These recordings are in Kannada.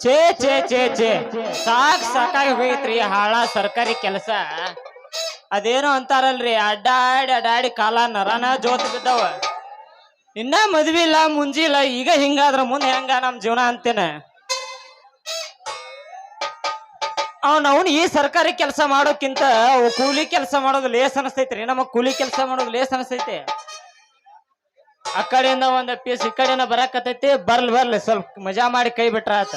ಛೇ ಛೇ ಛೇ ಛೇ ಸಾಕಾಗಿ ಹೋಗೈತ್ರಿ ಹಾಳ ಸರ್ಕಾರಿ ಕೆಲಸ. ಅದೇನೋ ಅಂತಾರಲ್ರಿ, ಅಡ್ಡಾಡಿ ಕಾಲ ನರನ ಜೋತ್ ಬಿದ್ದವ. ಇನ್ನ ಮದ್ವಿ ಇಲ್ಲ ಮುಂಜಿ ಇಲ್ಲ, ಈಗ ಹಿಂಗಾದ್ರ ಮುಂದೆ ಹೆಂಗ ನಮ್ ಜೀವನ ಅಂತೇನೆ. ಅವ್ನು ಈ ಸರ್ಕಾರಿ ಕೆಲಸ ಮಾಡೋಕ್ಕಿಂತ ಕೂಲಿ ಕೆಲಸ ಮಾಡೋದು ಲೇಸ್ ಅನಿಸ್ತೈತ್ರಿ. ನಮಗ್ ಕೂಲಿ ಕೆಲಸ ಮಾಡೋದು ಲೇಸ್ ಅನಿಸ್ತೈತಿ. ಆ ಕಡೆಯಿಂದ ಒಂದ್ ಪೀಸ್ ಈ ಕಡೆಯಿಂದ ಬರಾಕತೈತಿ. ಬರ್ಲಿ ಸ್ವಲ್ಪ ಮಜಾ ಮಾಡಿ ಕೈ ಬಿಟ್ರ ಆತ.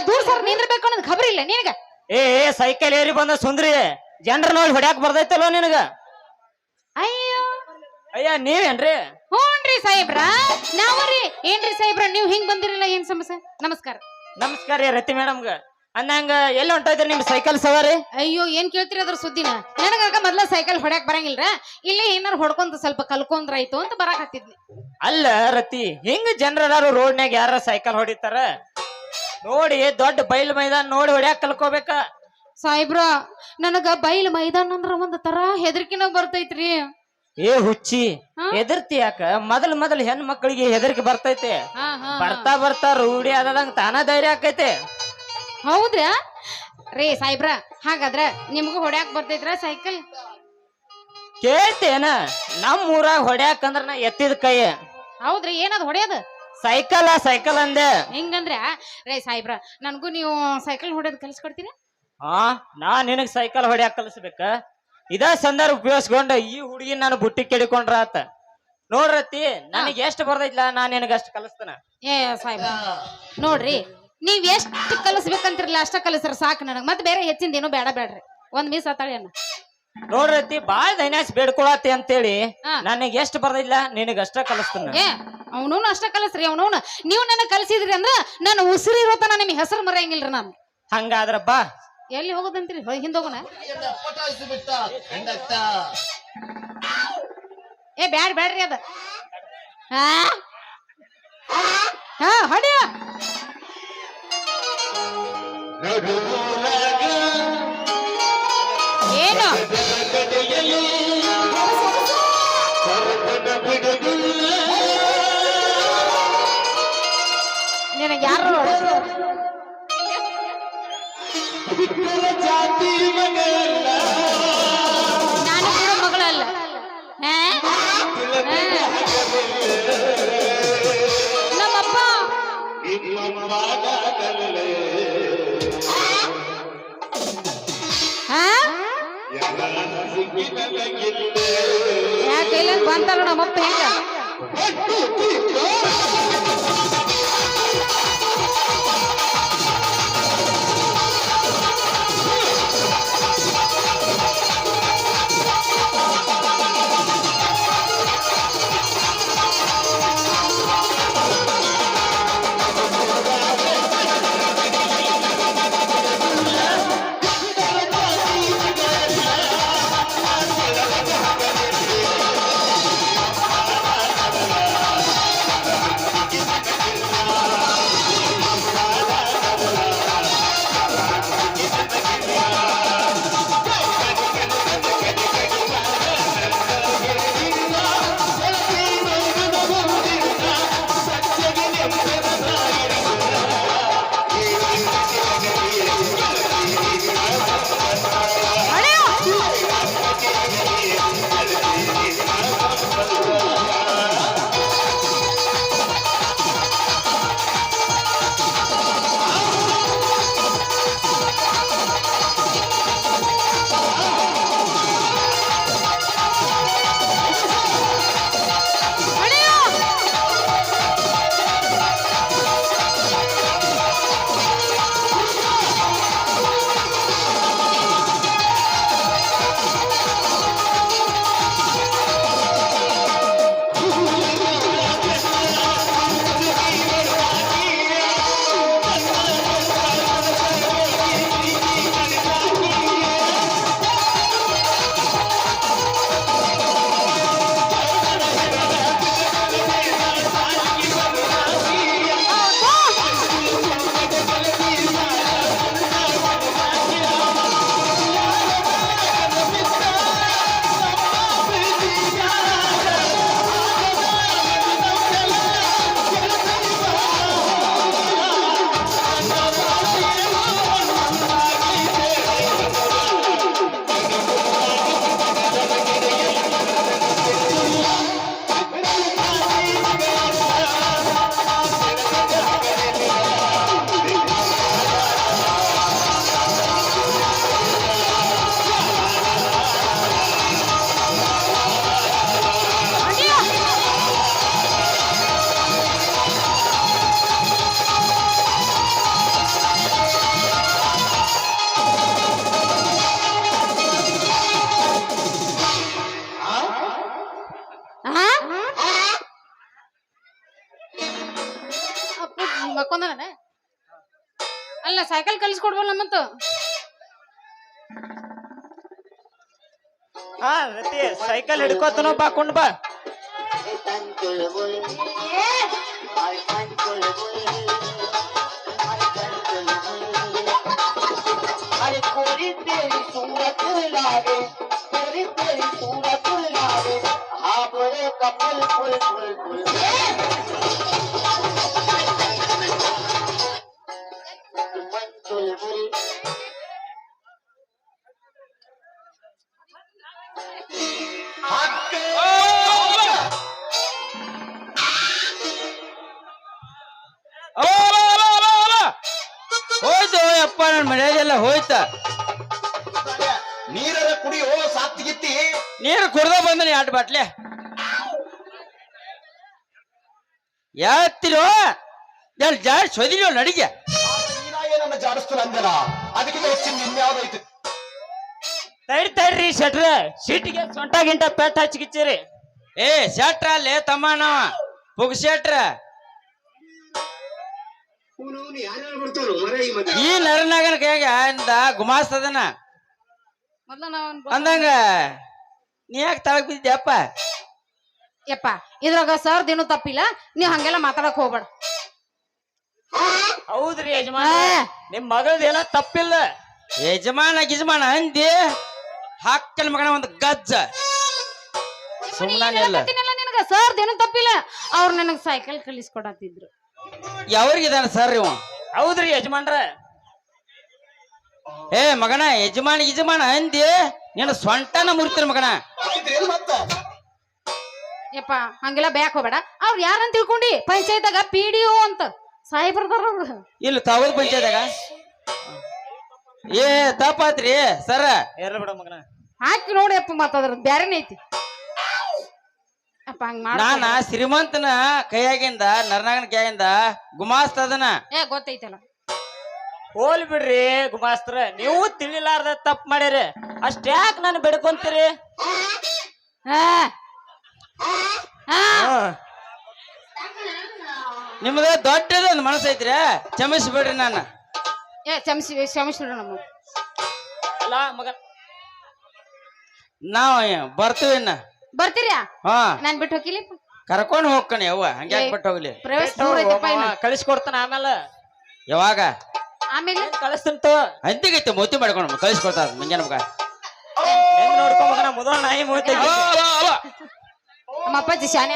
ದೂರ ಸರ್ ನಿಂದ್ರಬೇಕು ಅನ್ನೋದು ಖಬರ್ ಇಲ್ಲ ನಿನಗ. ಏ ಸೈಕಲ್ ಏರಿ ಬಂದ ಸುಂದ್ರಿ ಜನರ ನೋಡಿ ಹೊಡ್ಯಾಕ್ ಬರ್ದೈತಲ್ಲೋ ನಿನಗ. ಅಯ್ಯ ನೀವೇನ್ರಿ? ಹ್ಞೂನ್ರಿ ಸಾಹೇಬ್ರ, ನಾವ್ರಿ. ಏನ್ರಿ ಸಾಹೇಬ್ರ ನೀವು ಹಿಂಗ್ ಬಂದಿರಲ್ಲ, ಏನ್ ಸಮಸ್ಯೆ? ನಮಸ್ಕಾರ. ನಮಸ್ಕಾರ ರೀ ರತಿ ಮೇಡಮ್ಗ. ಅಂದಂಗ ಎಲ್ಲಿ ಹೊಂಟೈತ್ರಿ ನಿಮ್ ಸೈಕಲ್ ಸವಾರಿ? ಅಯ್ಯೋ ಏನ್ ಕೇಳ್ತೀರಿ ಅದ್ರ ಸುದ್ದಿನ? ನನಗ ಮೊದ್ಲ ಸೈಕಲ್ ಹೊಡ್ಯಾಕ್ ಬರಂಗಿಲ್ರ, ಇಲ್ಲಿ ಏನಾರು ಹೊಡ್ಕೊಂತ ಸ್ವಲ್ಪ ಕಲ್ಕೊಂಡ್ರಾಯ್ತು ಅಂತ ಬರಾಕ್ ಹತ್ತಿದ್ನಿ. ಅಲ್ಲ ರತಿ, ಹಿಂಗ ಜನರೆಲ್ಲಾರು ರೋಡ್ನ್ಯಾಗ ಯಾರ ಸೈಕಲ್ ಹೊಡಿತಾರ ನೋಡಿ, ದೊಡ್ಡ ಬಯಲು ಮೈದಾನ ನೋಡಿ ಹೊಡ್ಯಾಕ್ ಕಲ್ಕೋಬೇಕ. ಸಾಹೇಬ್ರ ನನಗ ಬಯಲು ಮೈದಾನ ಅಂದ್ರ ಒಂದ್ ತರ ಹೆದರ್ಕಿನ ಬರ್ತೈತ್ರಿ. ಏ ಹುಚ್ಚಿ, ಹೆದರ್ತಿ ಯಾಕ? ಮೊದಲ್ ಹೆಣ್ ಮಕ್ಕಳಿಗೆ ಹೆದರಿಕೆ ಬರ್ತೈತೆ. ಬರ್ತಾ ರೂಢಿ ಆದಂಗ ತಾನ ಧೈರ್ಯ ಆಕೈತೆ. ಹೌದ್ರಾ ರೇ ಸಾಹೇಬ್ರ? ಹಾಗಾದ್ರ ನಿಮ್ಗೂ ಹೊಡ್ಯಾಕ್ ಬರ್ತೈತ್ರ ಸೈಕಲ್? ಕೇಳ್ತೇನ? ನಮ್ ಊರಾಗ ಹೊಡ್ಯಾಕಂದ್ರ ನಾ ಎತ್ತಿದ ಕೈ. ಹೌದ್ರಿ, ಏನದ್ ಹೊಡ್ಯೋದು? ಸೈಕಲ್ ಅಂದೆ. ಹಿಂಗಂದ್ರ ರೇ ಸಾಹೇಬ್ರ, ನನ್ಗೂ ನೀವು ಸೈಕಲ್ ಹೊಡ್ಯೋದ್ ಕಲ್ಸ್ಕೊಡ್ತೀರಾ? ನಾ ನಿನಗ್ ಸೈಕಲ್ ಹೊಡ್ಯಾಕ ಕಲಿಸ್ಬೇಕ? ಇದ ಸಂದರ್ಭ ಉಪಯೋಗಿಸ್ಕೊಂಡ ಈ ಹುಡುಗಿ ನಾನು ಬುಟ್ಟಿ ಕೆಡಿಕೊಂಡ್ರ ಆತ. ನೋಡ್ರತಿ, ನನಗೆ ಎಷ್ಟು ಬರ್ತೈತ್ಲ ನಾ ನಿನಗ ಅಷ್ಟು ಕಲಿಸ್ತಾನ. ಏ ಸಾಹೇಬ್ರ ನೋಡ್ರಿ, ನೀವ್ ಎಷ್ಟು ಕಲಿಸ್ಬೇಕಂತಿರಲ್ಲ ಅಷ್ಟ ಕಲಿಸ್ರ ಸಾಕು ನನಗ್. ಮತ್ತೆ ಬೇರೆ ಹೆಚ್ಚಿಂದ ಏನೋ ಬೇಡ್ರಿ. ಒಂದ್ ಮೀಸ್ ಆತಾಳಿ ಅನ್ನ. ನೋಡ್ರತಿ, ಬಾಳ್ ದೈನ್ಯಾಸ್ ಬೇಡ್ಕೊಳತಿ ಅಂತೇಳಿ ನನಗೆ ಎಷ್ಟು ಬರ್ತೈತ್ಲ ನಿನಗ ಅಷ್ಟ ಕಲಿಸ್ತಾನ. ಅವನೂನು ಅಷ್ಟ ಕಲಿಸ್ರಿ. ಅವನೂನು ನೀವು ನನಗ್ ಕಲಿಸಿದ್ರಿ ಅಂದ್ರ ನಾನು ಉಸಿರಿರೋತನ ನಿಮ್ಗೆ ಹೆಸರು ಮರೆಯಂಗಿಲ್ರಿ ನಾನು. ಹಂಗಾದ್ರ ಬಾ. ಎಲ್ಲಿ ಹೋಗೋದಂತೀರಿ? ಹಿಂದೋಗೋಣ. ಏ ಬ್ಯಾಡ್ರಿ ಅದ. ಹೊಡಿಯ ಏನು ನಿನಗೆ ಯಾರು ನಾನು ಕೂಡ ಮಗಳಲ್ಲ. ನಮ್ಮಪ್ಪ ಯಾಕೆ ಬಂತಲ್ಲ ನಮ್ಮಪ್ಪ ಹೆಂಗ? ಸೈಕಲ್ ಕಲಿಸ್ಕೊಡ್ಬಲ್ಲ ಮತ್ತ ಹಾ ರತಿ ಸೈಕಲ್ ಹಿಡ್ಕೋತನೋ ಬಾ ಕೊಂಡ್ ಬಾ अरे कोरी तेरी सूरत लागे कोरी तेरी सूरत लागे हाँ बोले कपुल फुल फुल फुल मन चुलबुल ಹೋಯ್ತು ಅಪ್ಪ ನನ್ನ ಮನೆಯದೆಲ್ಲ ಹೋಯ್ತ ನೀರರ ಕುಡಿಯೋ ಸಾತ್ಗಿತ್ತಿ ನೀರು ಕುಡ್ದ ಬಂದನಿ 2 ಬಾಟ್ಲೆ ಯಾತಿರೋ ನಾನು ಜಾಡ್ ಸೊದಿರೋ ನಡಿಗೆ ನೀನಾಗೆ ನನ್ನ ಜಾಡಿಸ್ತು ಅಂದಲ್ಲ ಅದಕ್ಕಿಂತ ಹೆಚ್ಚಿನ ಇನ್ಯಾವ್ದೈತಿ ತಡ್ರಿ ಶೆಟ್ರ ಸೀಟಿಗೆ ಸೊಂಟ ಗಿಂಟ ಪೆಟ್ಟ ಹಚ್ಚಿಗಿಚ್ಚಿರಿ ಏ ಶೆಟ್ರ ಅಲ್ಲೇ ತಮ್ಮ ನಾವ ಪುಗ್ ಶೆಟ್ರ ಈ ನರನಾಗನ ಕೈಯಾಗ ಇಂದ ಗುಮಾಸ್ತದನ ಮೊದ್ಲ ನಾವ್ ಅಂದಂಗ ನೀ ಯಾಕೆ ತಳಗ್ ಬಿದ್ದೆಪ್ಪ ಯಪ್ಪ ಇದ್ರಾಗ ಸರ್ದ್ ಏನು ತಪ್ಪಿಲ್ಲ ನೀವ್ ಹಂಗೆಲ್ಲ ಮಾತಾಡಕ್ ಹೋಗ್ಬೇಡ ಹೌದ್ರಿ ಯಜಮಾನ ನಿಮ್ ಮಗಳದ ಏನೋ ತಪ್ಪಿಲ್ಲ ಯಜಮಾನ ಅಂದಿ ಹಾಕಲ್ ಮಗನ ಒಂದು ಗಜ್ಜ ಸುಮ್ಮನೆ ನಿನಗ ಸರ್ದ್ ಏನು ತಪ್ಪಿಲ್ಲ ಅವ್ರ ನನಗ್ ಸೈಕಲ್ ಕಲಿಸ್ಕೊಡತ್ತಿದ್ರು ಯಾವ್ರಿಗಿದಾನ ಸರ್ ಇವ ಹೌದ್ರಿ ಯಜಮಾನ್ರ ಏ ಮಗನ ಯಜಮಾನ ಅಂದಿ ನೀನು ಸೊಂಟನ ಮುರಿತೀರ ಮಗನ ಆಯ್ತ್ರಿ ಮತ್ತ ಯಪ್ಪ ಹಂಗೆಲ್ಲ ಬ್ಯಾಕ್ ಹೋಗ್ಬೇಡ ಅವ್ರ ಯಾರಂತ ತಿಳ್ಕೊಂಡಿ ಪಂಚಾಯತ್ದಾಗ PDO ಅಂತ ಸಾಹೇಬ್ರದಾರ ಅವ್ರು ಇಲ್ಲಿ ತಾವದ್ ಪಂಚಾಯತ್ಯಾಗ ಏ ತಪ್ಪಾತ್ರಿ ಸರ ಇರ್ಲಿ ಬಿಡ ಮಗನ ಹಾಕಿ ನೋಡಿ ಅಪ್ಪ ಮಾತಾದ್ರ ಬ್ಯಾರೇನ ಐತಿ ಅಪ್ಪ ಹಂಗ ನಾನ ಶ್ರೀಮಂತನ ಕೈಯಾಗಿಂದ ನರನಾಗನ ಕೈಯಾಗಿಂದ ಗುಮಾಸ್ತದನ ಏ ಗೊತ್ತೈತಲ್ಲ ಹೋಲ್ ಬಿಡ್ರಿ ಗುಮಾಸ್ತ್ರ ನೀವು ತಿಳಿಲಾರ್ದ ತಪ್ಪು ಮಾಡಿರಿ ಅಷ್ಟ್ಯಾಕ್ ನಾನು ಬೆಡ್ಕೊಂತೀರಿ ಆ. ಆ. ನಿಮ್ದ ದೊಡ್ಡದ ಒಂದು ಮನಸ್ಸು ಐತ್ರಿ ಕ್ಷಮಿಸ್ಬಿಡ್ರಿ ನಾನು ಏ ಕ್ಷಮಿಸ್ಬಿಡು ನಮ್ಮ ಅಲ್ಲ ಮಗ ನಾವ್ ಬರ್ತೀವಿ ಇನ್ನ ಬರ್ತೀರ್ಯಾ ಹಾ ನಾನ್ ಬಿಟ್ಟು ಹೋಗಿಲಿ ಕರ್ಕೊಂಡ್ ಹೋಗ್ಕಣಿ ಅವ್ವ ಹಂಗ್ಯಾಕ್ ಬಿಟ್ಟು ಹೋಗ್ಲಿ ಪ್ರವೇಶ ದೂರ ಐತಪ್ಪ ಇನ್ನು. ಕಳಿಸ್ಕೊಡ್ತಾನ ಆಮೇಲೆ ಯಾವಾಗ ಆಮೇಲೆ ಕಳಿಸ್ತಂತು ಅಂತಿಗೈತಿ ಮೋತಿ ಮಾಡ್ಕೊಂಡು ಕಳಿಸ್ಕೊಡ್ತಾರ ಮುಂಜಾನೆ ಮಗ ನೋಡ್ಕೊ ಮಗನ ಮೊದಲ ನಾಯಿ ಮೂವತ್ತೈ ನಮ್ಮ ಅಪ್ಪಾಜಿ ಶಾನೆ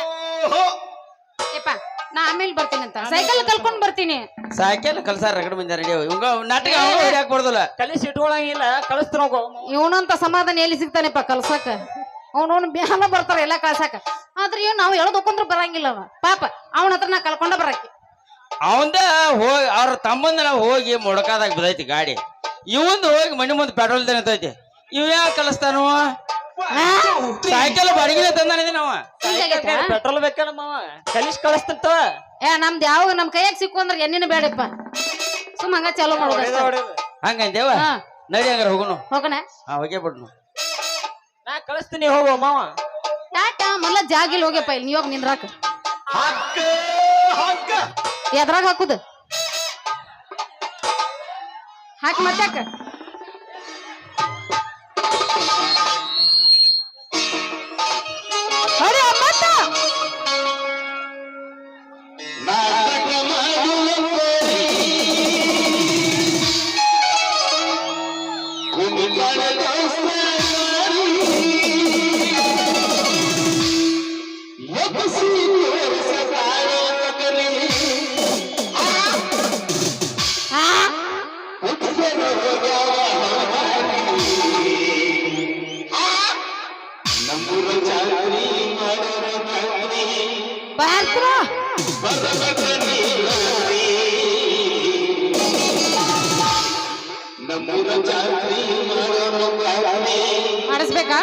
ಯಪ್ಪ ನಾ ಆಮೇಲೆ ಬರ್ತೀನಿ ಅಂತ ಸೈಕಲ್ ಕಲ್ಕೊಂಡ್ ಬರ್ತೀನಿ ಸಾಯ್ಕೆಲ್ಲ ಕಲ್ಸಾರ ರಗಡ ಬಂದ ರೆಡಿ ಇವಂಗ ನಾಟಕ ಹೊಡ್ಯಾಕ್ ಬಡ್ದಲ್ಲ ಕಲಿಸಿ ಇಟ್ಕೊಳಂಗಿಲ್ಲ ಕಳಿಸ್ತಾನ ಹೋಗೋ ಇವನಂತ ಸಮಾಧಾನ ಎಲ್ಲಿ ಸಿಗ್ತಾನೆಪ್ಪ ಕಲ್ಸಕ ಅವನವನು ಬ್ಯಾನ ಬರ್ತಾರ ಎಲ್ಲಾ ಕಳ್ಸಾಕ ಆದ್ರೆ ಇವ್ ನಾವು ಹೇಳೋದಕ್ಕೊಂದ್ರ ಬರಂಗಿಲ್ಲ ಅವ ಪಾಪ ಅವನ ಹತ್ರ ನಾ ಕಲ್ಕೊಂಡ ಬರಕ್ಕೆ ಅವಂದ ಹೋಗಿ ಅವ್ರ ತಮ್ಮಂದ ನಾವು ಹೋಗಿ ಮೊಡಕಾದಾಗ ಬಿದ್ದೈತಿ ಗಾಡಿ ಇವಂದು ಹೋಗಿ ಮನೆ ಮುಂದೆ ಪೆಟ್ರೋಲ್ ನಿಂತೈತಿ ಇವ್ ಯಾಕೆ ಕಲಿಸ್ತಾನು ಸೈಕಲ್ ಬಾಡಿಗೆ ತಂದಾನಿದೆ ನಾವ ಪೆಟ್ರೋಲ್ ಬೇಕಲ್ಲ ಮಾವ ಕಲಿಸಿ ಕಳಿಸ್ತಂತ ಏ ನಮ್ದು ಯಾವ ನಮ್ ಕೈಯಾಗ ಸಿಕ್ಕು ಅಂದ್ರೆ ಎಣ್ಣಿನ ಬೇಡಪ್ಪ ಸುಮ್ ಹಂಗ ಚಾಲೂ ಮಾಡೋದು ಹಂಗಂದೇವ ಹಾ. ನಡಿ ಹಂಗಾರ ಹೋಗುನು ಹೋಗೋಣ ಹಾ ಹೋಗೇ ಬಿಡ್ನು ನಾ ಕಳಿಸ್ತೀನಿ ಹೋಗೋ ಮಾವ ಯಾಕ ಮೊದ್ಲ ಜಾಗಿಲ್ ಹೋಗ್ಯಪ್ಪ ಇಲ್ಲಿ ನೀವಾಗ ನಿಂದ್ರಾಕ ಹಕ್ಕ ಹಕ್ಕ ಎದ್ರಾಗ ಹಾಕುದು ಹಾಕಿ ಮತ್ತಾಕ ಅರೆ ಅಮ್ಮತ್ತ ನಾಟಕ ಮಾಡುವ ಬಾರ್ತ್ರ ಮಾಡಿಸ್ಬೇಕಾ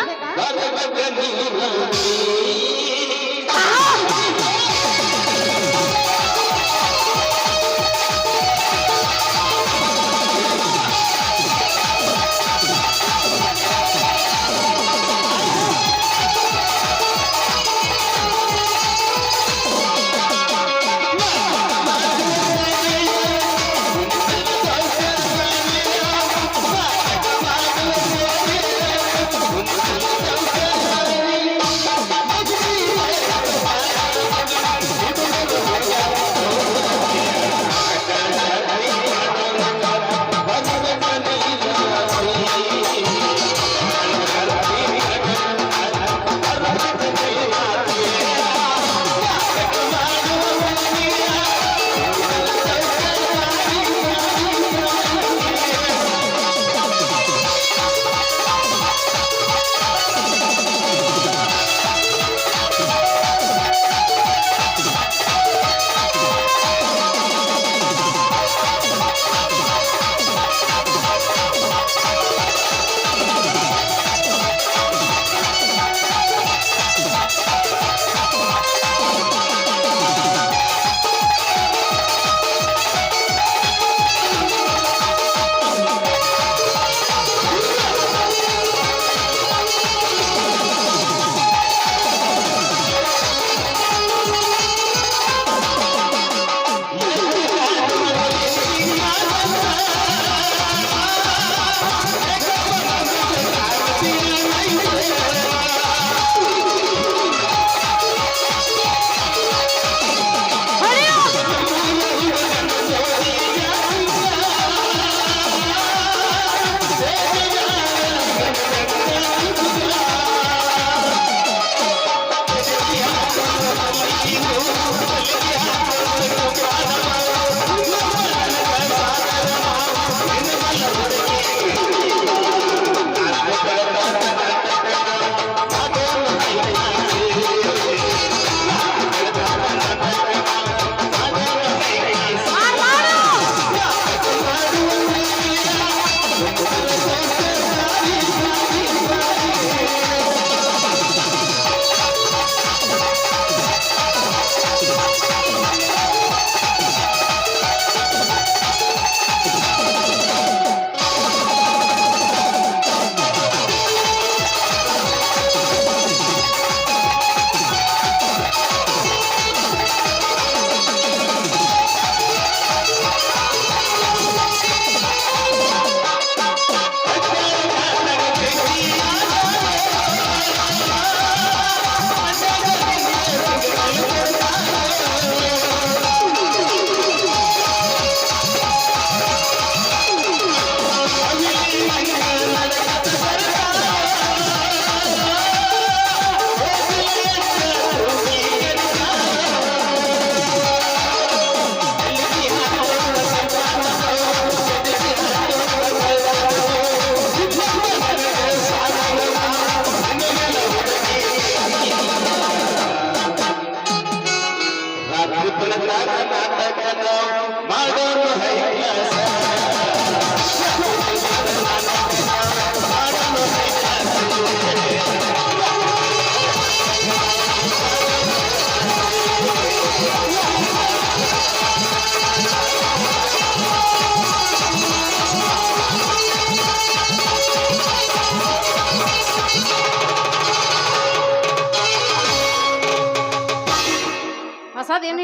ಪ್ರಸಾದ ಏನು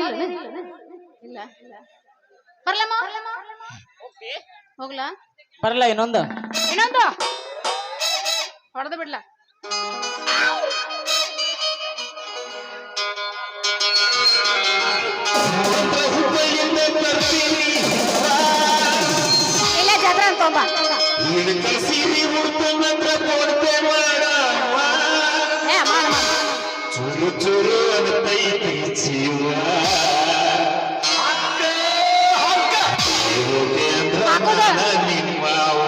ಇಲ್ಲ ಇಲ್ಲ ಬರ್ಲಮ್ಮ ಹೋಗ್ಲಾ ಬರಲ್ಲ ಇನ್ನೊಂದು ಇನ್ನೊಂದು ಹೊಡೆದು ಬಿಡ್ಲಾ ಇಲ್ಲ ಜಾತ್ರೆ ಅಂತ ತೊಂಬ ಏ ಮಾಡ ಚುರು ಚುರು ಅನ್ನತೈತಿ ಜೀವ ನಿಮ್ಮವ್ವ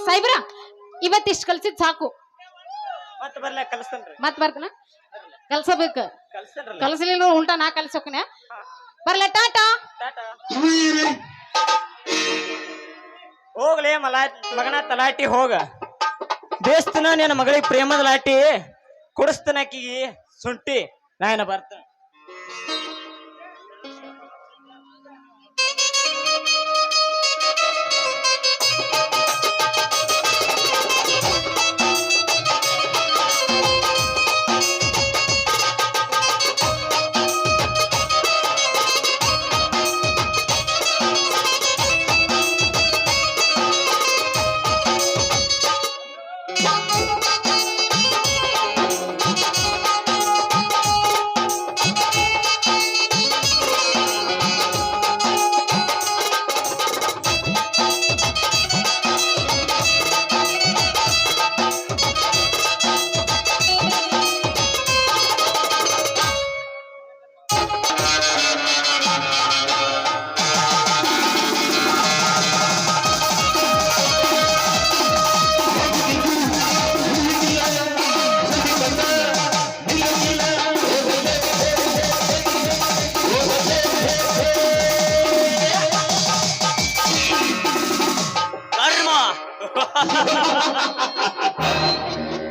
ಸಾಯಿಬ್ರ ಇವತ್ತಿಷ್ಟು ಕಲ್ಸಿದ್ ಸಾಕು ಮತ್ತೆ ಬರ್ಲ ಕಲಿಸ್ತೇನ್ರಿ ಮತ್ ಬರ್ತನ ಕಲ್ಸಬೇಕು ಕಲಿಸ್ತೇನ್ರಲ್ಲ ಕಲ್ಸಲಿಲ್ಲ ಉಲ್ಟಾ ನಾ ಕಲ್ಸೋಕನೆ ಬರ್ಲ ಟಾಟಾ ಹೋಗ್ಲೇ ಮಗನ ತಲಾಟಿ ಹೋಗ ಬೇಸ್ತನ ನಿನ್ನ ಮಗಳಿಗೆ ಪ್ರೇಮದ ಲಾಟಿ ಕುಡಿಸ್ತನ ಆಕಿಗೆ ಸುಂಟಿ ನಾ ಏನ ಬರ್ತೇನೆ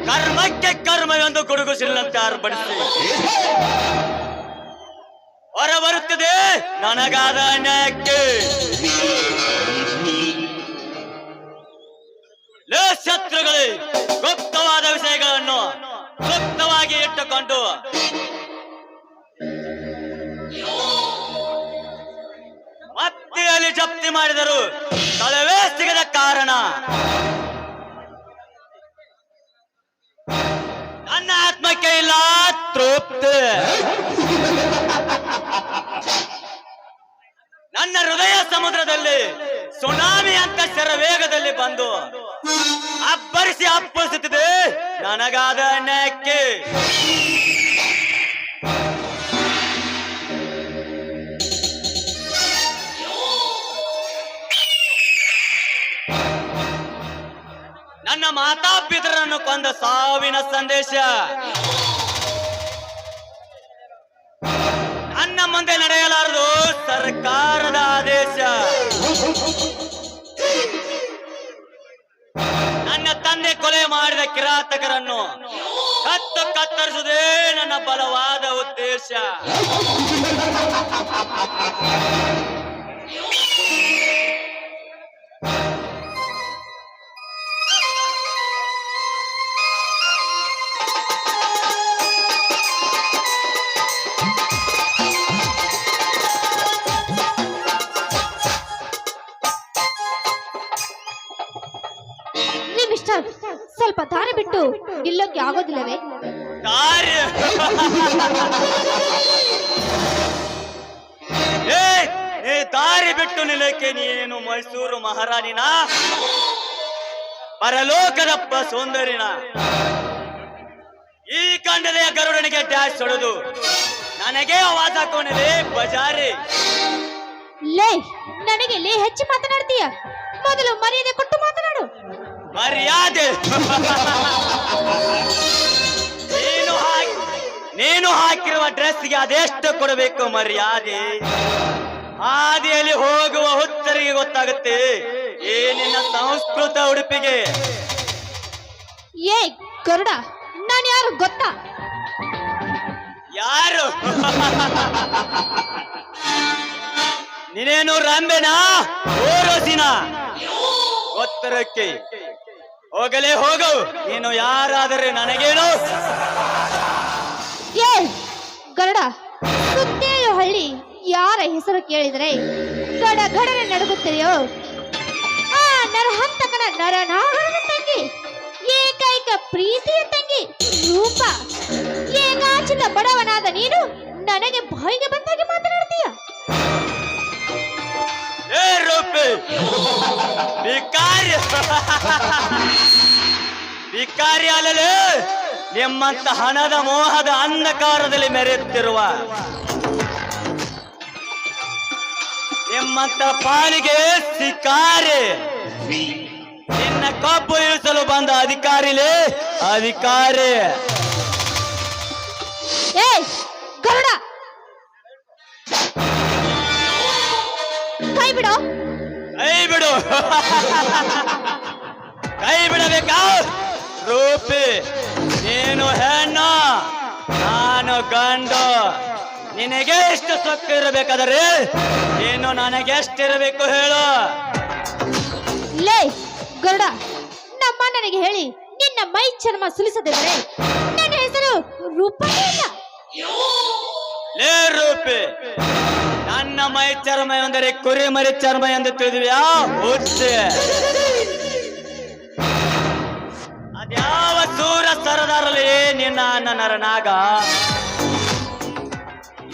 ಕರ್ಮಕ್ಕೆ ಕರ್ಮವೆಂದು ಗುಡುಗುಸಿಲ್ಲಂತೆ ಆರ್ಭಟಿಸಿ ಹೊರ ಬರುತ್ತದೆ ನನಗಾದ ಅನ್ಯಾಯಕ್ಕೆ. ಲೇ ಶತ್ರುಗಳೇ, ಗುಪ್ತವಾದ ವಿಷಯಗಳನ್ನು ಗುಪ್ತವಾಗಿ ಇಟ್ಟುಕೊಂಡು ಮತ್ತೆ ಅಲ್ಲಿ ಜಪ್ತಿ ಮಾಡಿದರು ತಳವೇ ಸಿಗದ ಕಾರಣ ನನ್ನ ಆತ್ಮಕ್ಕೆ ಇಲ್ಲ ತೃಪ್ತಿ. ಹೃದಯ ಸಮುದ್ರದಲ್ಲಿ ಸುನಾಮಿ ಅಂತ ಶರವೇಗದಲ್ಲಿ ಬಂದು ಅಬ್ಬರಿಸಿ ಅಪ್ಪಳಿಸುತ್ತಿದೆ ನನಗಾದ ಅನ್ಯಾಯಕ್ಕೆ. ನನ್ನ ಮಾತಾಪಿತರನ್ನು ಕೊಂದ ಸಾವಿನ ಸಂದೇಶ ನನ್ನ ಮುಂದೆ ನಡೆಯಲಾರದು ಸರ್ಕಾರದ ಆದೇಶ. ನನ್ನ ತಂದೆ ಕೊಲೆ ಮಾಡಿದ ಕಿರಾತಕರನ್ನು ಕತ್ತರಿಸುವುದೇ ನನ್ನ ಬಲವಾದ ಉದ್ದೇಶ. ಮಿಸ್ಟರ್, ಸ್ವಲ್ಪ ದಾರಿ ಬಿಟ್ಟು ನಿಲ್ಲೋಕೆ ಆಗೋದಿಲ್ಲವೇ? ದಾರಿ ದಾರಿ ಬಿಟ್ಟು ನಿಲ್ಲಕ್ಕೆ ನೀನು ಮೈಸೂರು ಮಹಾರಾಣಿನ, ಪರಲೋಕದಪ್ಪ ಸುಂದರಿನ? ಈ ಕಂಡಲೆಯ ಗರುಡನಿಗೆ ಡ್ಯಾಶ್ ಹೊಡೆದು ನನಗೆ ಆವಾಜ ಹಾಕೊಂಡಿದೆ ಬಜಾರಿ. ಲೇ, ನನಗೆ ಲೇ ಹೆಚ್ಚು ಮಾತನಾಡ್ತೀಯ? ಮೊದಲು ಮರ್ಯಾದೆ ಕೊಟ್ಟು ಮಾತನಾಡು. ಮರ್ಯಾದೆ? ನೀನು ಹಾಕಿರುವ ಡ್ರೆಸ್ಗೆ ಅದೆಷ್ಟು ಕೊಡಬೇಕು ಮರ್ಯಾದೆ? ಹಾದಿಯಲ್ಲಿ ಹೋಗುವ ಹುಚ್ಚರಿಗೆ ಗೊತ್ತಾಗುತ್ತೆ ಈ ನಿನ್ನ ಸಂಸ್ಕೃತ ಉಡುಪಿಗೆ. ಏ ಗರುಡ, ನಾನು ಯಾರು ಗೊತ್ತಾ? ಯಾರು? ನೀನೇನು ರಂಬೆನಾ ಓರೋಸಿನ? ಗೊತ್ತರಕ್ಕೆ ಹೋಗಲೇ ಹೋಗು, ನೀನು ಯಾರಾದರೆ ನನಗೇನು? ಏ ಗರುಡ, ಸುತ್ತೇಳು ಹಳ್ಳಿ ಯಾರ ಹೆಸರು ಕೇಳಿದ್ರೆ ಗಡ ಗಡನೆ ನಡುಗುತ್ತಿದೆಯೋ ಆ ನರಹಂತಕನ ನರನಾಗರದ ತಂಗಿ, ಏಕೈಕ ಪ್ರೀತಿಯ ತಂಗಿ ರೂಪ. ಏಕಾಚಿತ ಬಡವನಾದ ನೀನು ನನಗೆ ಬಾಯಿಗೆ ಬಂದಾಗೆ ಮಾತನಾಡ್ತೀಯ? ಏ ರೂಪಿ, ವಿಕಾರಿ ಅಲ್ಲಲೇ, ನಿಮ್ಮಂತ ಹಣದ ಮೋಹದ ಅಂಧಕಾರದಲ್ಲಿ ಮೆರೆಯುತ್ತಿರುವ ನಿಮ್ಮಂತ ಪಾಲಿಗೆ ಶಿಕಾರಿ. ನಿನ್ನ ಕಬ್ಬು ಇಳಿಸಲು ಬಂದ ಅಧಿಕಾರಿಲೇ ಅಧಿಕಾರಿ. ಏ ಗರುಡ, ಕೈ ಬಿಡು. ಕೈ ಬಿಡು. ಕೈ ಬಿಡಬೇಕಾ ರೂಪಿ? ನೀನು ಹೆಣ್ಣು, ನಾನು ಗಂಡು. ನಿನಗೆ ಎಷ್ಟು ಸೊಕ್ಕು ಇರಬೇಕಾದರೆ ನೀನು ನನಗೆ ಎಷ್ಟಿರಬೇಕು ಹೇಳು? ಲೇ ಗರುಡ, ನಮ್ಮ ನನಗೆ ಹೇಳಿ ನಿನ್ನ ಮೈ ಚರ್ಮ ಸುಲಿಸದಿದ್ರೆ ನನ್ನ ಹೆಸರು ರೂಪನೇ ಇಲ್ಲ. ಲೇ ರೂಪಿ, ನನ್ನ ಮೈ ಚರ್ಮ ಎಂದರೆ ಕುರಿಮರಿ ಚರ್ಮ ಎಂದು ತಿಳಿದ್ಯಾ ಹುಚ್ಚೆ? ಅದ್ಯಾವ ಸೂರ ಸರದಾರಲಿ ನಿನ್ನ ಅನ್ನ ನರನಾಗ?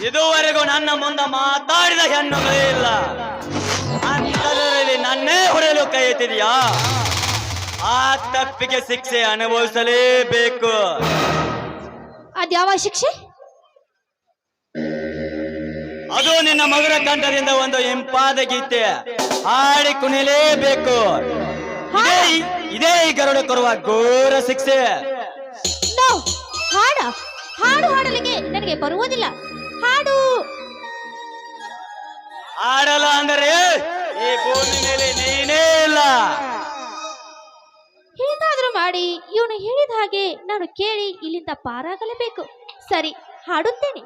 ಇದುವರೆಗೂ ನನ್ನ ಮುಂದೆ ಮಾತಾಡಿದ ಹೆಣ್ಣುಗಳೇ ಇಲ್ಲ. ಅಂತರಲ್ಲಿ ನನ್ನೇ ಹೊಡೆಯಲು ಕೈ ಎತ್ತಿದೆಯಾ? ಆ ತಪ್ಪಿಗೆ ಶಿಕ್ಷೆ ಅನುಭವಿಸಲೇಬೇಕು. ಅದ್ಯಾವ ಶಿಕ್ಷೆ? ಅದು ನಿನ್ನ ಮಧುರ ಕಂಠದಿಂದ ಒಂದು ಇಂಪಾದ ಗೀತೆ ಹಾಡಿ ಕುಣಿಲೇಬೇಕು. ಇದೇ ಈ ಗರುಡ ಕೊರುವ ಘೋರ ಶಿಕ್ಷೆ. ನೋ, ಹಾಡು ಹಾಡಲಿಕ್ಕೆ ನನಗೆ ಬರುವುದಿಲ್ಲ. ಹಾಡು ಆಡಲ್ಲ ಅಂದರೆ ಈ ಭೂಮಿ ಮೇಲೆ ನೀನೇ ಇಲ್ಲ. ಹೇಗಾದ್ರೂ ಮಾಡಿ ಇವನು ಹೇಳಿದ ಹಾಗೆ ನಾನು ಕೇಳಿ ಇಲ್ಲಿಂದ ಪಾರಾಗಲೇಬೇಕು. ಸರಿ, ಹಾಡುತ್ತೇನೆ.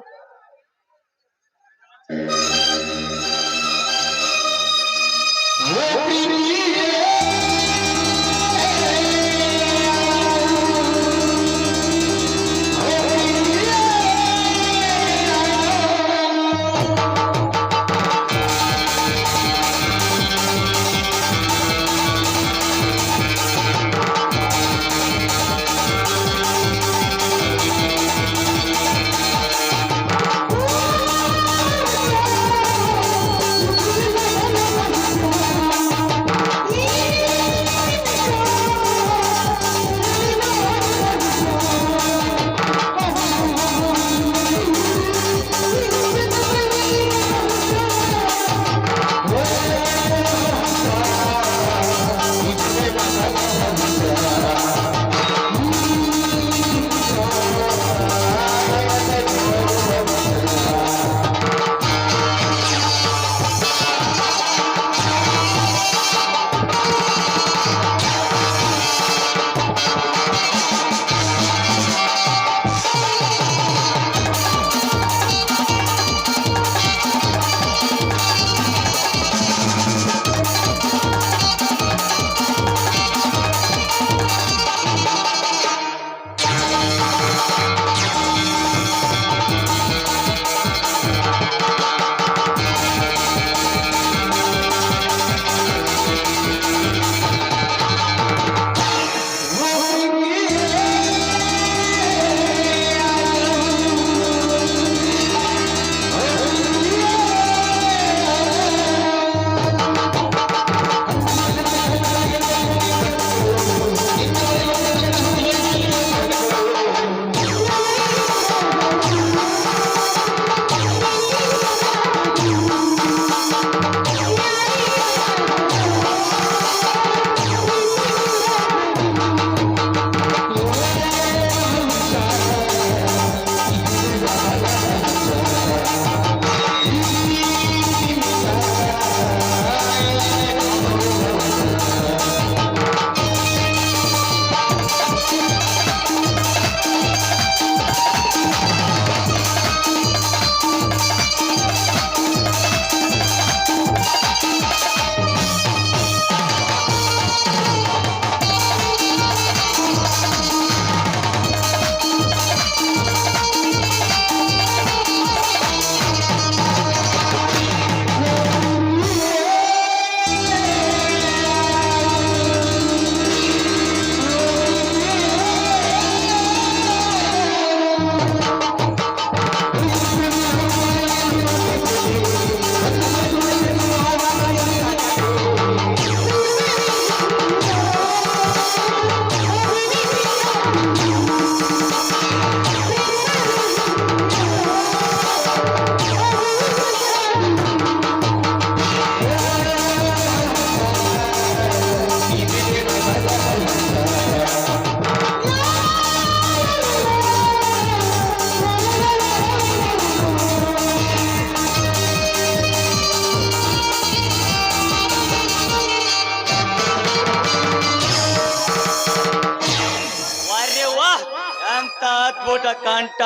ಅದ್ಭುತ ಕಂಠ,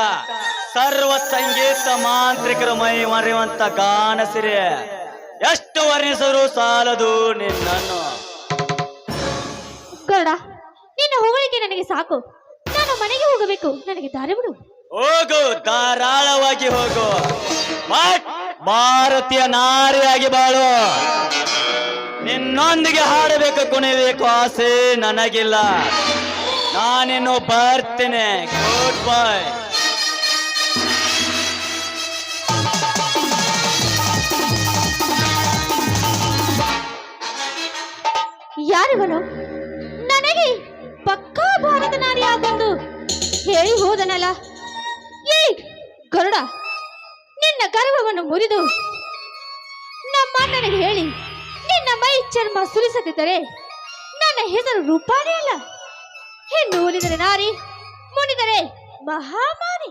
ಸರ್ವ ಸಂಗೀತ ಮಾಂತ್ರಿಕರ ಮೈ ಮರೆಯುವಂತ ಗಾನ ಸಿರೆ, ಎಷ್ಟು ವರ್ಣಿಸಿದ್ರು ಸಾಲದು ನಿನ್ನನ್ನು. ಗರುಡ, ನಿನ್ನ ಹೊಗಳಿಕೆ ನನಗೆ ಸಾಕು. ನಾನು ಮನೆಗೆ ಹೋಗಬೇಕು, ನನಗೆ ದಾರಿ ಬಿಡು. ಹೋಗು, ಧಾರಾಳವಾಗಿ ಹೋಗು. ಬಟ್ ಭಾರತೀಯ ನಾರಿಯಾಗಿ ಬಾಳು. ನಿನ್ನೊಂದಿಗೆ ಹಾಡಬೇಕು, ಕುಣಿಬೇಕು ಆಸೆ ನನಗಿಲ್ಲ. ನಾನಿನ್ನು ಬರ್ತೀನಿ. Good bye. ಯಾರಿವನು? ನನಗೆ ಪಕ್ಕಾ ಭಾರತ ನಾರಿ ಆಗೊಂದು ಹೇಳಿ ಹೋದನಲ್ಲ. ಏ ಗರುಡ, ನಿನ್ನ ಗರ್ವವನ್ನು ಮುರಿದು ನಮ್ಮ ಅಣ್ಣನಿಗೆ ಹೇಳಿ ನಿನ್ನ ಮೈ ಚರ್ಮ ಸುಲಿಸದಿದ್ದರೆ ನನ್ನ ಹೆಸರು ರೂಪಾನೇ ಅಲ್ಲ. ಹೆಣ್ಣು ಒಲಿದರೆ ನಾರಿ, ಮುನಿದರೆ ಮಹಾಮಾರಿ.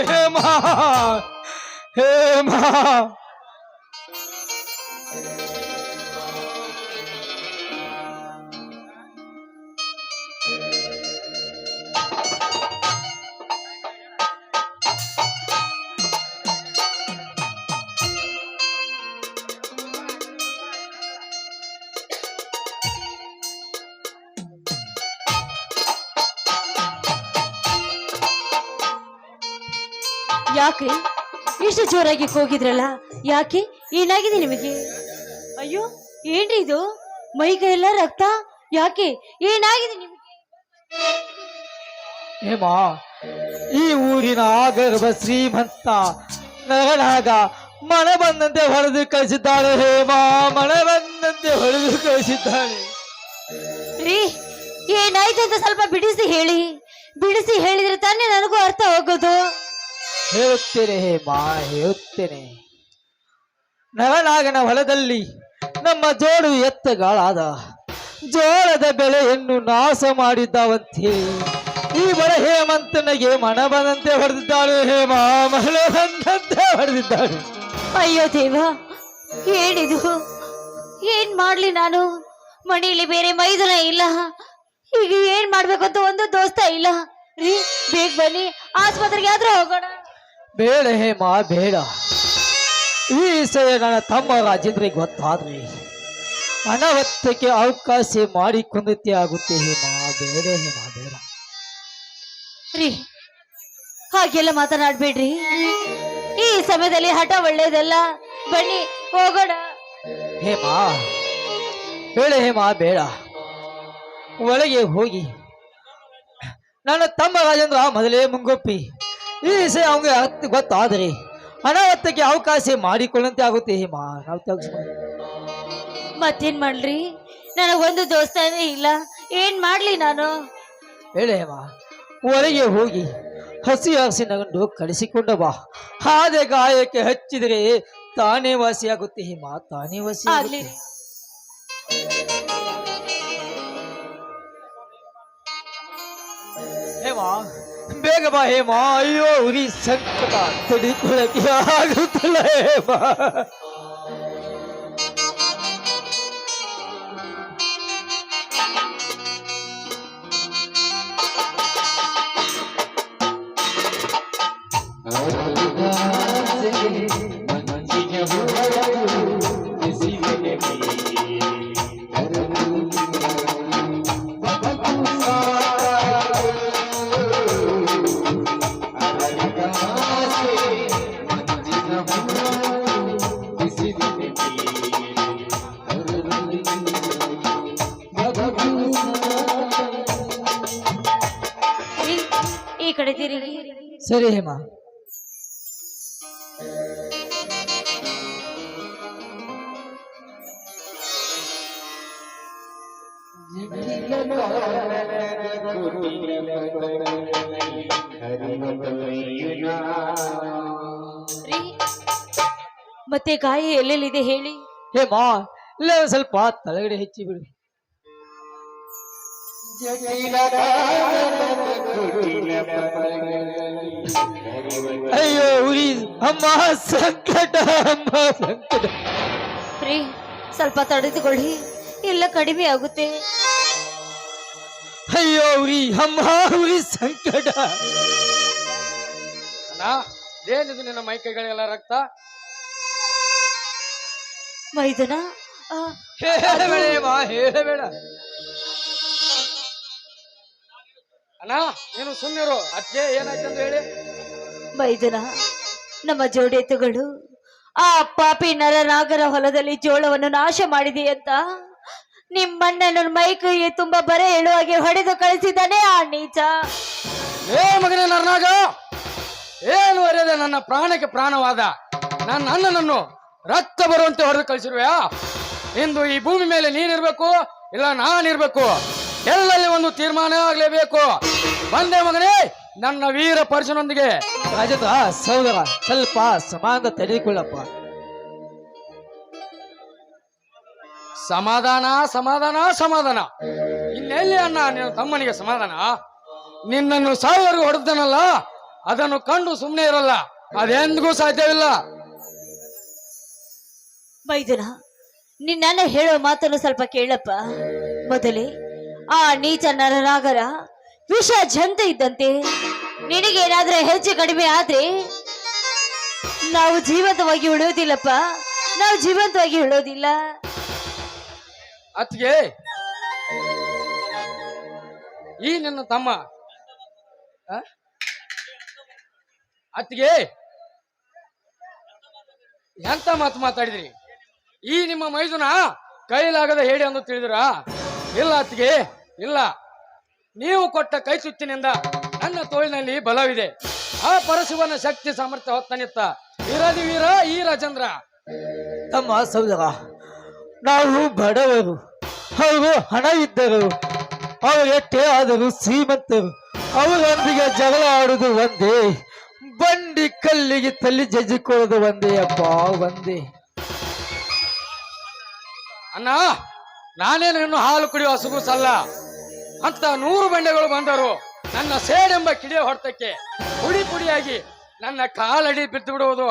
ಹೇಮಾ, ಹೇಮಾ, ಯಾಕ್ರಿ ಇಷ್ಟು ಜೋರಾಗಿ ಕೂಗಿದ್ರಲ್ಲ? ಯಾಕೆ, ಏನಾಗಿದೆ ನಿಮಗೆ? ಅಯ್ಯೋ, ಏನ್ರಿ ಇದು? ಮೈಗೆ ಎಲ್ಲ ರಕ್ತ? ಯಾಕೆ, ಏನಾಗಿದೆ ನಿಮಗೆ? ಹೇಮಾ, ಈ ಊರಿನ ಗರ್ಭ ಶ್ರೀಮಂತ ನಗನಾಗ ಮಳೆ ಬಂದಂತೆ ಹೊಡೆದು ಕಳಿಸಿದ್ದಾಳೆ. ಹೇಮಾ, ಮಳೆ ಬಂದಂತೆ ಹೊಡೆದು ಕಳಿಸಿದ್ದಾಳೆ. ರೀ, ಏನಾಯ್ತು ಅಂತ ಸ್ವಲ್ಪ ಬಿಡಿಸಿ ಹೇಳಿ. ಬಿಡಿಸಿ ಹೇಳಿದ್ರೆ ತಾನೇ ನನಗೂ ಅರ್ಥ ಹೋಗೋದು. ಹೇಳುತ್ತೇನೆ ಹೇಮಾ, ಹೇಳುತ್ತೇನೆ. ನಗನಾಗನ ಹೊಲದಲ್ಲಿ ನಮ್ಮ ಜೋಡು ಎತ್ತಗಾಳಾದ ಜೋಳದ ಬೆಳೆಯನ್ನು ನಾಶ ಮಾಡಿದ್ದಾವಂತೆ ಈ ಬಡ ಹೇಮಂತನಿಗೆ ಮನ ಬಂದಂತೆ ಹೊಡೆದಿದ್ದಾಳೆ. ಹೇಮಾ, ಮಳೆ ಬಂದಂತೆ ಹೊಡೆದಿದ್ದಾಳೆ. ಅಯ್ಯೋ ದೇವ, ಏನಿದು? ಏನ್ ಮಾಡ್ಲಿ ನಾನು? ಮನೆಯಲ್ಲಿ ಬೇರೆ ಮೈದುನ ಇಲ್ಲ. ಈಗ ಏನ್ ಮಾಡ್ಬೇಕು ಅಂತ ಒಂದು ದೋಸ್ತ ಇಲ್ಲ. ರೀ, ಬೇಗ ಬನ್ನಿ, ಆಸ್ಪತ್ರೆಗೆ ಆದ್ರೂ ಹೋಗೋಣ. ಬೇಡ ಹೇಮಾ, ಬೇಡ. ಈ ವಿಷಯ ನನ್ನ ತಮ್ಮ ರಾಜೇಂದ್ರಿಗೆ ಗೊತ್ತಾದ್ರೆ ಅನವತ್ತಕ್ಕೆ ಅವಕಾಶ ಮಾಡಿಕೊಂಡಂತೆ ಆಗುತ್ತೆ. ಹೇಮಾ, ಬೇಡ ಹೇಮಾ, ಬೇಡ. ರೀ, ಹಾಗೆಲ್ಲ ಮಾತನಾಡ್ಬೇಡ್ರಿ. ಈ ಸಮಯದಲ್ಲಿ ಹಠ ಒಳ್ಳೇದಲ್ಲ. ಬನ್ನಿ, ಹೋಗೋಣ. ಹೇಮಾ, ಬೇಡ ಹೇಮಾ, ಬೇಡ. ಒಳಗೆ ಹೋಗಿ ನನ್ನ ತಮ್ಮ ರಾಜೇಂದ್ರ ಮೊದಲೇ ಮುಂಗೊಪ್ಪಿ ಈ ವಿಷಯ ಅವನಿಗೆ ಗೊತ್ತಾದರೆ ಅನಾವತ್ತಕ್ಕೆ ಅವಕಾಶ ಮಾಡಿಕೊಳ್ಳಂತೆ ಆಗುತ್ತೆ. ಹೇಮಾ, ನಾವು ತೆಗೆಸ್ಕೊಂಡು ಮತ್ತೇನ್ ಮಾಡ್ಲಿ? ನನಗೊಂದು ದೋಸ್ತನೇ ಇಲ್ಲ. ಏನ್ ಮಾಡ್ಲಿ ನಾನು? ಹೇಳ ಹೇಮಾ, ಒಳಗೆ ಹೋಗಿ ಹಸಿ ನಗಂಡು ಕಳಿಸಿಕೊಂಡ ಬಾ. ಹಾದೆ ಗಾಯಕ್ಕೆ ಹಚ್ಚಿದರೆ ತಾನೇ ವಾಸಿಯಾಗುತ್ತೆ. ಹೇಮಾ, ತಾನೇ ವಾಸಿ ಆಗ್ಲಿ. ಹೇಮಾ, ಬೇಗ ಬಾ ಹೇಮಾ. ಅಯ್ಯೋ, ಉರಿ ಸಂಕಟ ತಡಿಕೊಳ್ಳಕ್ಕೆ ಆಗುತ್ತಿಲ್ಲ ಹೇಮಾ. ಈ ಕಡೆ ತಿರುಗಿ. ಸರಿ ಹೇಮಾ. ರೀ, ಮತ್ತೆ ಗಾಯ ಎಲ್ಲೆಲ್ಲಿದೆ ಹೇಳಿ. ಹೇಮ ಇಲ್ಲ ಒಂದ್ ಸ್ವಲ್ಪ ತಳಗಡೆ ಹೆಚ್ಚಿ ಬಿಡು. ಅಯ್ಯೋ ಉರಿ ಅಮ್ಮ ಸಂಕಟ, ಅಮ್ಮ ಸಂಕಟ. ರೀ, ಸ್ವಲ್ಪ ತಡೆದುಕೊಳ್ಳಿ, ಎಲ್ಲ ಕಡಿಮೆ ಆಗುತ್ತೆ. ಅಯ್ಯೋ ಉರಿ ಅಮ್ಮ ಉರಿ ಸಂಕಟ. ಏನಿದು ನಿನ್ನ ಮೈ ಕೈಗಳೆಲ್ಲ ರಕ್ತ? ಮೈದನ, ಹೇಳಬೇಡ ಹೇಮ, ಹೇಳಬೇಡ. ಅಣ್ಣ ನೀನು ಸುಮ್ಮನಿರು, ಅದಕ್ಕೆ ಏನಾಯ್ತಂತ ಹೇಳಿ. ಮೈದನ, ನಮ್ಮ ಜೋಡೆತ್ತುಗಳು ಆ ಪಾಪಿ ನರನಾಗರ ಹೊಲದಲ್ಲಿ ಜೋಳವನ್ನು ನಾಶ ಮಾಡಿದೆ ಅಂತ ನಿಮ್ಮಣ್ಣನ ಮೈ ಕೈಗೆ ತುಂಬಾ ಬರೆ ಹೇಳುವಾಗೆ ಹೊಡೆದು ಕಳಿಸಿದ್ದಾನೆ ಆ ನೀಚ. ಏ ಮಗನೇ ನರನಾಗ, ಏನು ಅರಿಯದೆ ನನ್ನ ಪ್ರಾಣಕ್ಕೆ ಪ್ರಾಣವಾದ ನನ್ನ ಅಣ್ಣನನ್ನು ರಕ್ತ ಬರುವಂತೆ ಹೊಡೆದು ಕಳಿಸಿರುವೆಯಾ? ಇಂದು ಈ ಭೂಮಿ ಮೇಲೆ ನೀನಿರ್ಬೇಕು, ಇಲ್ಲ ನಾನಿರ್ಬೇಕು. ಎಲ್ಲಲ್ಲಿ ಒಂದು ತೀರ್ಮಾನ ಆಗ್ಲೇಬೇಕು. ಬಂದೆ ಮಗನೇ ನನ್ನ ವೀರ ಪರಶನೊಂದಿಗೆ. ರಾಜೇಂದ್ರ ಸಹೋದರ ಸ್ವಲ್ಪ ಸಮಾಧಾನ ತೆಗೆದುಕೊಳ್ಳಪ್ಪ. ಸಮಾಧಾನ ಸಮಾಧಾನ ಸಮಾಧಾನ, ಇನ್ನೆಲ್ಲಿ ಅಣ್ಣ ನಿನ್ನ ತಮ್ಮನಿಗೆ ಸಮಾಧಾನ? ನಿನ್ನನ್ನು ಸಾವಿರವರೆಗೂ ಹೊಡೆದನಲ್ಲ, ಅದನ್ನು ಕಂಡು ಸುಮ್ಮನೆ ಇರಲ್ಲ, ಅದೆಂದಿಗೂ ಸಾಧ್ಯವಿಲ್ಲ. ಮೈದನ, ನಿನ್ನ ಹೇಳೋ ಮಾತನ್ನು ಸ್ವಲ್ಪ ಕೇಳಪ್ಪ. ಮೊದಲೇ ಆ ನೀಚ ನರನಾಗರ ವಿಷ ಜಂತ ಇದ್ದಂತೆ. ನಿನಗೇನಾದ್ರೆ ಹೆಚ್ಚು ಕಡಿಮೆ ಆದ್ರೆ ನಾವು ಜೀವಂತವಾಗಿ ಉಳಿಯೋದಿಲ್ಲಪ್ಪ, ನಾವು ಜೀವಂತವಾಗಿ ಉಳಿಯೋದಿಲ್ಲ. ಅತ್ತಿಗೆ, ಈ ನನ್ನ ತಮ್ಮ ಅತ್ತಿಗೆ ಎಂತ ಮಾತು ಮಾತಾಡಿದ್ರಿ? ಈ ನಿಮ್ಮ ಮೈದುನ ಕೈಲಾಗದ ಹೇಳಿ ಅಂದು ತಿಳಿದಿರಾ? ಇಲ್ಲ ಅತ್ತಿಗೆ, ಇಲ್ಲ. ನೀವು ಕೊಟ್ಟ ಕೈ ಸುತ್ತಿನಿಂದ ನನ್ನ ತೋಳಿನಲ್ಲಿ ಬಲವಿದೆ. ಆ ಪರಶುವನ ಶಕ್ತಿ ಸಾಮರ್ಥ್ಯ ಹೊತ್ತನಿತ್ತ ವೀರಾದಿ ವೀರ ಈ ರಾಜೇಂದ್ರ. ತಮ್ಮ ಸಹೋದರ, ನಾವು ಬಡವರು, ಅವರು ಹಣವಿದ್ದರು, ಅವರು ಎಷ್ಟೇ ಆದರೂ ಶ್ರೀಮಂತರು. ಅವರೊಂದಿಗೆ ಜಗಳ ಆಡುವುದು ಒಂದೇ, ಬಂಡಿ ಕಲ್ಲಿಗೆ ತಲ್ಲಿ ಜಜ್ಜಿಕೊಳ್ಳೋದು ಒಂದೇ ಅಪ್ಪ, ಒಂದೇ. ಅಣ್ಣ, ನಾನೇನು ಇನ್ನು ಹಾಲು ಕುಡಿಯುವ ಹಸುಗೂಸಲ್ಲ. ಅಂತ 100 ಬಂಡೆಗಳು ಬಂದರು ನನ್ನ ಸೇಡೆಂಬ ಕಿಡಿಯ ಹೊಡೆತಕ್ಕೆ ಪುಡಿ ಪುಡಿಯಾಗಿ ನನ್ನ ಕಾಲಡಿ ಬಿದ್ದು ಬಿಡುವುದು.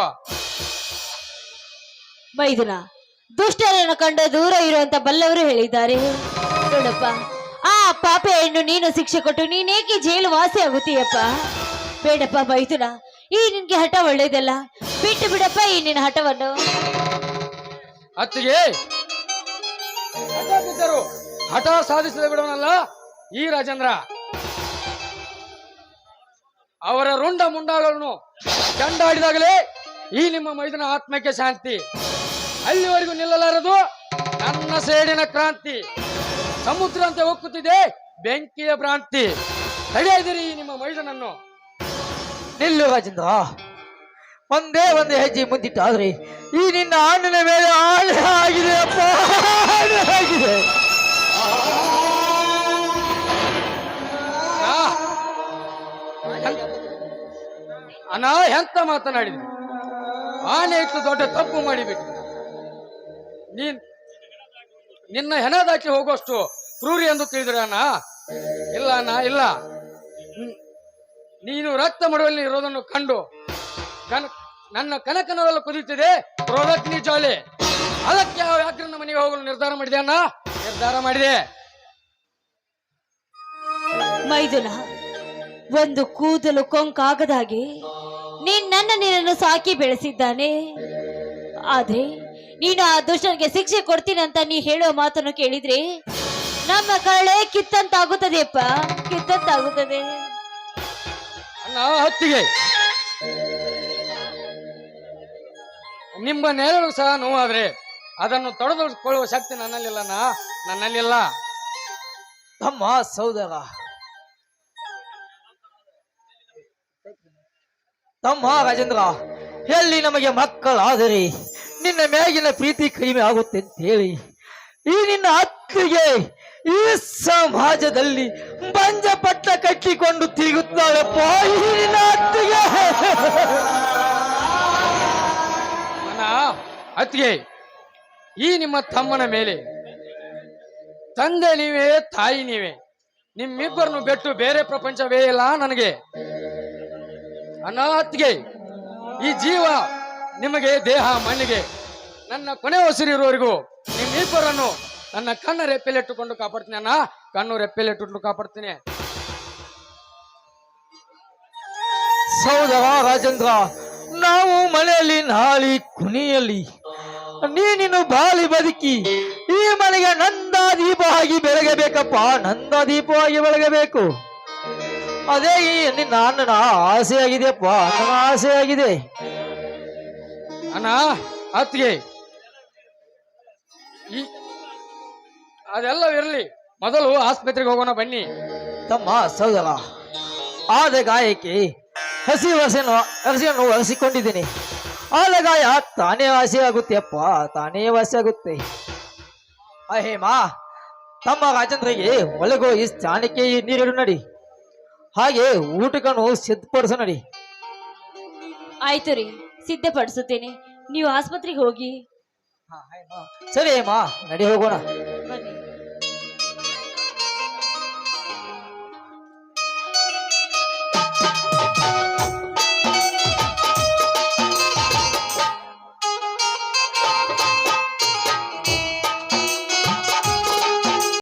ಮೈದುನ, ದುಷ್ಟರನ್ನು ಕಂಡ ದೂರ ಇರುವಂತ ಬಲ್ಲವರು ಹೇಳಿದ್ದಾರೆ. ನೋಡಪ್ಪ, ಆ ಪಾಪೆ ಹೆಣ್ಣು ನೀನು ಶಿಕ್ಷೆ ಕೊಟ್ಟು ನೀನೇಕೆ ಜೈಲು ವಾಸಿ ಆಗುತ್ತೀಯಪ್ಪ? ಬೇಡಪ್ಪ ಮೈದುನ, ಈ ನಿನ್ಗೆ ಹಠ ಒಳ್ಳೇದಲ್ಲ, ಬಿಟ್ಟು ಬಿಡಪ್ಪ ಈ ನಿನ್ನ ಹಠವನ್ನು. ಅತ್ತಿಗೆ, ಹಠ ಬಿದ್ದರು ಹಠ ಸಾಧಿಸದೆ ಬಿಡೋನಲ್ಲ ಈ ರಾಜೇಂದ್ರ. ಅವರ ರುಂಡ ಮುಂಡಗಳನ್ನು ಚಂಡಾಡಿದಾಗಲೇ ಈ ನಿಮ್ಮ ಮೈದನ ಆತ್ಮಕ್ಕೆ ಶಾಂತಿ. ಅಲ್ಲಿವರೆಗೂ ನಿಲ್ಲಲಾರದು ನನ್ನ ಸೇಡಿನ ಕ್ರಾಂತಿ. ಸಮುದ್ರ ಅಂತ ಹೋಗುತ್ತಿದೆ ಬೆಂಕಿಯ ಭ್ರಾಂತಿ. ತಡೆಯಿದಿರಿ ಈ ನಿಮ್ಮ ಮೈದನನ್ನು. ನಿಲ್ಲು ರಾಜೇಂದ್ರ, ಒಂದೇ ಒಂದು ಹೆಜ್ಜೆ ಮುಂದಿಟ್ಟಾದ್ರೆ ಈ ನಿನ್ನ ಅಣ್ಣನ ಮೇಲೆ ಆಣೆ ಆಗಿದೆ ಅಪ್ಪ, ಆಣೆ ಆಗಿದೆ. ಅಣ್ಣ, ಎಂತ ಮಾತನಾಡಿದ್ರಿ? ಆನೆ ಇಟ್ಟು ದೊಡ್ಡ ತಪ್ಪು ಮಾಡಿಬಿಟ್ಟು ನಿನ್ನ ಹೆಣದಾಕಿ ಹೋಗುವಷ್ಟು ಕ್ರೂರಿ ಎಂದು ತಿಳಿದ್ರೆ ಅಣ್ಣ? ಇಲ್ಲ ಅಣ್ಣ, ಇಲ್ಲ. ನೀನು ರಕ್ತ ಮಡುವಲ್ಲಿ ಇರೋದನ್ನು ಕಂಡು ನನ್ನ ಕನಕನದಲ್ಲಿ ಕುದಿಯುತ್ತಿದೆ ಕ್ರೋಧಗ್ನಿ ಜ್ವಾಲೆ. ಅದಕ್ಕೆ ಯಾವ ವ್ಯಾಘ್ರನ ಮನೆಗೆ ಹೋಗಲು ನಿರ್ಧಾರ ಮಾಡಿದೆ ಅಣ್ಣ, ನಿರ್ಧಾರ ಮಾಡಿದೆ. ಮೈದುನ, ಒಂದು ಕೂದಲು ಕೊಂಕಾಗದ ಹಾಗೆ ನಿನ್ನನ್ನು ಸಾಕಿ ಬೆಳೆಸಿದ್ದಾನೆ. ಆದ್ರೆ ನೀನು ಆ ದುಷ್ಟನಿಗೆ ಶಿಕ್ಷೆ ಕೊಡ್ತೀನಂತ ನೀ ಹೇಳೋ ಮಾತನ್ನು ಕೇಳಿದ್ರೆ ನಮ್ಮ ಕರಳೆ ಕಿತ್ತಂತಾಗುತ್ತದೆಯಪ್ಪ, ಕಿತ್ತಂತಾಗುತ್ತದೆ. ಅಣ್ಣ, ಹೊತ್ತಿಗೆ ನಿಮ್ಮ ನೆರಳು ಸಹ ನೋವಾದ್ರೆ ಅದನ್ನು ತಡೆದುಕೊಳ್ಳುವ ಶಕ್ತಿ ನನ್ನಲ್ಲಿಲ್ಲ. ತಮ್ಮ ಸಹೋದರ, ತಮ್ಮ ರಾಜೇಂದ್ರ, ಎಲ್ಲಿ ನಮಗೆ ಮಕ್ಕಳಾದರೆ ನಿನ್ನ ಮೇಗಿನ ಪ್ರೀತಿ ಕಡಿಮೆ ಆಗುತ್ತೆ ಅಂತ ಹೇಳಿ ಈ ನಿನ್ನ ಅತ್ತಿಗೆ ಈ ಸಮಾಜದಲ್ಲಿ ಬಂಜ ಪಟ್ಟ ಕಟ್ಟಿಕೊಂಡು ತಿರುಗುತ್ತಾಳಪ್ಪ ಈ ನಿನ್ನ ಅತ್ತಿಗೆ. ಅತ್ತಿಗೆ, ಈ ನಿಮ್ಮ ತಮ್ಮನ ಮೇಲೆ ತಂದೆ ನೀವೇ, ತಾಯಿ ನೀವೇ, ನಿಮ್ಮಿಬ್ಬರನ್ನು ಬಿಟ್ಟು ಬೇರೆ ಪ್ರಪಂಚವೇ ಇಲ್ಲ ನನಗೆ. ಅಣ್ಣ ಅತ್ತಿಗೆ, ಈ ಜೀವ ನಿಮಗೆ, ದೇಹ ಮಣ್ಣಿಗೆ, ನನ್ನ ಕೊನೆ ಉಸಿರಿರುವವರೆಗೂ ನಿಮ್ಮಿಬ್ಬರನ್ನು ನನ್ನ ಕಣ್ಣ ರೆಪ್ಪೆಲಿಟ್ಟುಕೊಂಡು ಕಾಪಾಡ್ತೀನಿ ಅಣ್ಣ, ಕಣ್ಣು ರೆಪ್ಪೆಲಿಟ್ಟು ಕಾಪಾಡ್ತೀನಿ. ಸಹೋದರ ರಾಜೇಂದ್ರ, ನಾವು ಮಳೆಯಲ್ಲಿ ನಾಳಿ ಕುಣಿಯಲ್ಲಿ ನೀನಿನ್ನು ಬಾಳಿ ಬದುಕಿ ಈ ಮನೆಗೆ ನಂದ ದೀಪ ಆಗಿ ಬೆಳಗಬೇಕಪ್ಪ, ನಂದ ದೀಪವಾಗಿ ಬೆಳಗಬೇಕು. ಅದೇ ಈ ನನ್ನ ಆಸೆ ಆಗಿದೆಯಪ್ಪ, ನನ್ನ ಆಸೆ ಆಗಿದೆ. ಅಣ್ಣ ಅತ್ತಿಗೆ, ಈ ಅದೆಲ್ಲ ಇರಲಿ, ಮೊದಲು ಆಸ್ಪತ್ರೆಗೆ ಹೋಗೋಣ ಬನ್ನಿ. ತಮ್ಮ ಸಹೋದರ, ಆದ ಗಾಯಕ್ಕೆ ಹಸಿಯನ್ನು ಒರೆಸಿಕೊಂಡಿದ್ದೀನಿ. ಆದ ಗಾಯ ತಾನೇ ವಾಸಿ ಆಗುತ್ತೆ ಅಪ್ಪ, ತಾನೇ ವಾಸಿ ಆಗುತ್ತೆ. ಅಹೇಮಾ, ತಮ್ಮ ರಾಜೇಂದ್ರಿಗೆ ಒಳಗೋಗಿ ಸ್ನಾನಕ್ಕೆ ನೀರಿಡು ನಡಿ, ಹಾಗೆ ಊಟಕ್ಕನ್ನು ಸಿದ್ಧಪಡಿಸು ನಡಿ. ಆಯ್ತು ರೀ, ಸಿದ್ಧಪಡಿಸುತ್ತೇನೆ. ನೀವು ಆಸ್ಪತ್ರೆಗೆ ಹೋಗಿ. ಸರಿ ಹೇಮಾ, ನಡಿ ಹೋಗೋಣ.